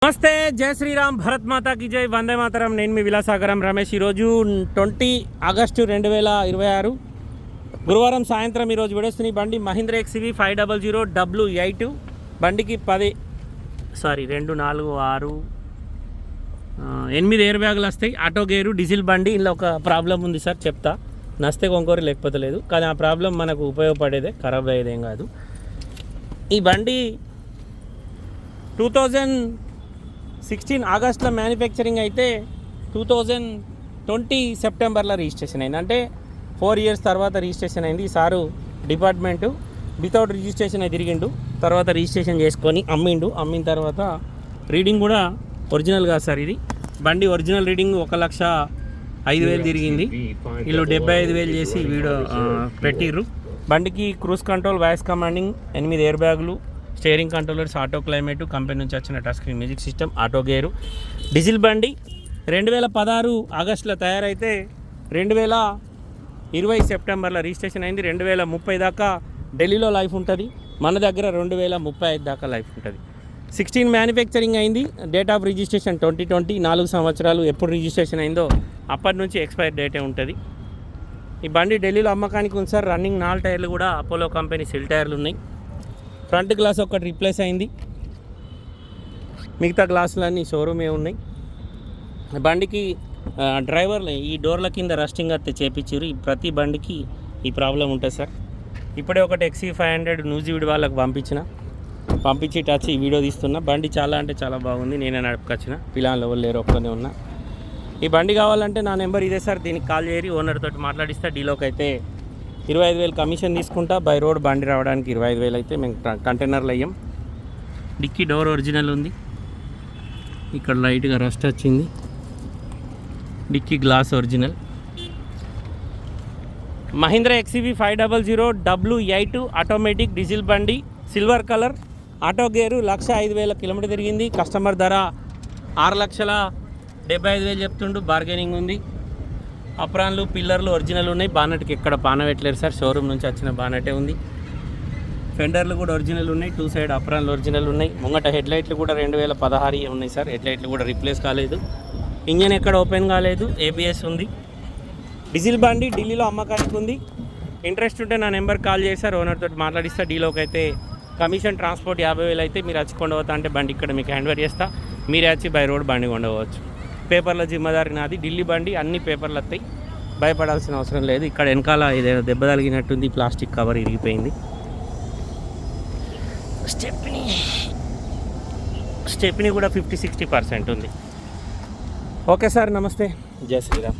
నమస్తే, జై శ్రీరామ్, భరత్ మాతా की జై, వందే మాతరం. నేను మీ విలాసాగరం రమేష్. ఈరోజు 20 ఆగస్టు 2026 గురువారం సాయంత్రం ఈరోజు విడేస్తున్న బండి మహీంద్రా XUV 500 W8. బండికి 2, 4, 6, 8 ఎయిర్ బ్యాగులు వస్తాయి. ఆటో గేరు, డీజిల్ బండి. ఇందులో ఒక ప్రాబ్లం ఉంది సార్, చెప్తా. నస్తే కొంకోరు లేకపోతే లేదు, కానీ ఆ ప్రాబ్లం మనకు ఉపయోగపడేదే, ఖరాబ్ అయ్యేదేం కాదు. ఈ బండి 2016 ఆగస్టులో మ్యానుఫ్యాక్చరింగ్ అయితే 2020 సెప్టెంబర్లో రిజిస్ట్రేషన్ అయింది. అంటే 4 ఇయర్స్ తర్వాత రిజిస్ట్రేషన్ అయింది. ఈ సారు డిపార్ట్మెంటు వితౌట్ రిజిస్ట్రేషన్ అయి తిరిగిండు. తర్వాత రిజిస్ట్రేషన్ చేసుకొని అమ్మిన తర్వాత రీడింగ్ కూడా ఒరిజినల్ కాదు సార్. ఇది బండి ఒరిజినల్ రీడింగ్ 1,05,000 తిరిగింది. వీళ్ళు 75,000 చేసి వీడియో పెట్టిర్రు. బండికి cruise control, voice commanding, 8 air బ్యాగులు, steering controllers, auto climate, company నుంచి వచ్చిన touch screen music system, auto gear, diesel బండి. 2016 ఆగస్టులో తయారైతే 2020 సెప్టెంబర్లో రిజిస్ట్రేషన్ అయింది. 2030 దాకా ఢిల్లీలో లైఫ్ ఉంటుంది. మన దగ్గర 2035 దాకా లైఫ్ ఉంటుంది. 16 మ్యానుఫ్యాక్చరింగ్ అయింది. డేట్ ఆఫ్ రిజిస్ట్రేషన్ 2020, 4 సంవత్సరాలు. ఎప్పుడు రిజిస్ట్రేషన్ అయిందో అప్పటి నుంచి ఎక్స్పైర్ డేటే ఉంటుంది. ఈ బండి ఢిల్లీలో అమ్మకానికి ఉంది సార్. రన్నింగ్ 4 టైర్లు కూడా అపోలో కంపెనీ సిల్ టైర్లు ఉన్నాయి. ఫ్రంట్ గ్లాస్ ఒకటి రీప్లేస్ అయింది, మిగతా గ్లాసులన్నీ షోరూమే ఉన్నాయి. బండికి డ్రైవర్లు ఈ డోర్ల కింద రస్టింగ్ అయితే చేపించారు. ప్రతి బండికి ఈ ప్రాబ్లం ఉంటుంది సార్. ఇప్పుడే ఒకటి XUV 500 న్యూజివిడ్ వాళ్ళకి పంపించి టచ్ ఈ వీడియో తీస్తున్నా. బండి చాలా అంటే చాలా బాగుంది. నేనే నడుపుకొచ్చిన, పిల్లలు ఎవరు లేరు, ఒక్కనే ఉన్నా. ఈ బండి కావాలంటే నా నెంబర్ ఇదే సార్, దీనికి కాల్ చేయరి. ఓనర్ తోటి మాట్లాడిస్తా. డీలోకి అయితే 25,000 కమిషన్ తీసుకుంటా. బై రోడ్ బండి రావడానికి 25,000 అయితే మేము కంటైనర్లు అయ్యాం. డిక్కీ డోర్ ఒరిజినల్ ఉంది. ఇక్కడ లైట్గా రస్ట్ వచ్చింది. Dicky glass original. Mahindra XUV 500 W8 automatic diesel బండి, silver colour, auto gear. 1,05,000 kilometre తిరిగింది. కస్టమర్ ధర 6,75,000 చెప్తుండు. బార్గెనింగ్ ఉంది. అప్రాన్లు, పిల్లర్లు ఒరిజినల్ ఉన్నాయి. బానెట్కి ఎక్కడ పాన పెట్టలేరు సార్, షోరూమ్ నుంచి వచ్చిన బానెటే ఉంది. ఫెండర్లు కూడా ఒరిజినల్ ఉన్నాయి. 2 సైడ్ అప్రాన్లు ఒరిజినల్ ఉన్నాయి. ముంగట హెడ్లైట్లు కూడా 2016 ఉన్నాయి సార్. హెడ్లైట్లు కూడా రీప్లేస్ కాలేదు. ఇంజన్ ఎక్కడ ఓపెన్ కాలేదు. ABS ఉంది. డీజిల్ బండి ఢిల్లీలో అమ్మకానికి ఉంది. ఇంట్రెస్ట్ ఉంటే నా నెంబర్ కాల్ చేశారు, ఓనర్ తోటి మాట్లాడిస్తా. డీలోకి అయితే కమిషన్ ట్రాన్స్పోర్ట్ 50,000 అయితే మీరు వచ్చి కొండవతా అంటే బండి ఇక్కడ మీకు హ్యాండ్ ఓవర్ చేస్తా. మీరే వచ్చి బై రోడ్ బండి కొండవచ్చు. పేపర్ల జిమ్మదారి నాది. ఢిల్లీ బండి, అన్ని పేపర్లు వస్తాయి, భయపడాల్సిన అవసరం లేదు. ఇక్కడ వెనకాల ఏదైనా దెబ్బ తగిలినట్టుంది, ప్లాస్టిక్ కవర్ ఇరిగిపోయింది. స్టెప్నీ కూడా 50-60% ఉంది. ఓకే సార్, నమస్తే, జై శ్రీరామ్.